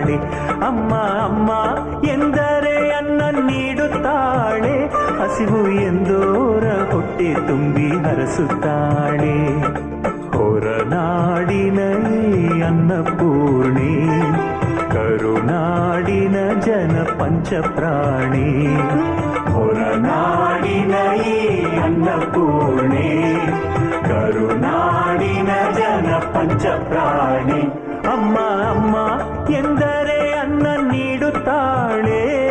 ಹರಸುತ್ತಾಳೆ. ಅಮ್ಮ ಅಮ್ಮ ಎಂದರೆ ಅನ್ನ ನೀಡುತ್ತಾಳೆ, ಹಸಿವು ಎಂದೋರ ಹೊಟ್ಟೆ ತುಂಬಿ ಹರಸುತ್ತಾಳೆ. ಹೊರನಾಡಿನ ಅನ್ನಪೂರ್ಣೆ, ಕರುನಾಡಿನ ಜನ ಪಂಚಪ್ರಾಣಿ. ಹೊರನಾಡಿನ ಅನ್ನಪೂರ್ಣೆ, ಕರುನಾಡಿನ ಜನ ಪಂಚಪ್ರಾಣಿ. ಅಮ್ಮ ಅಮ್ಮ ಎಂದರೆ ಅನ್ನ ನೀಡುತ್ತಾಳೆ.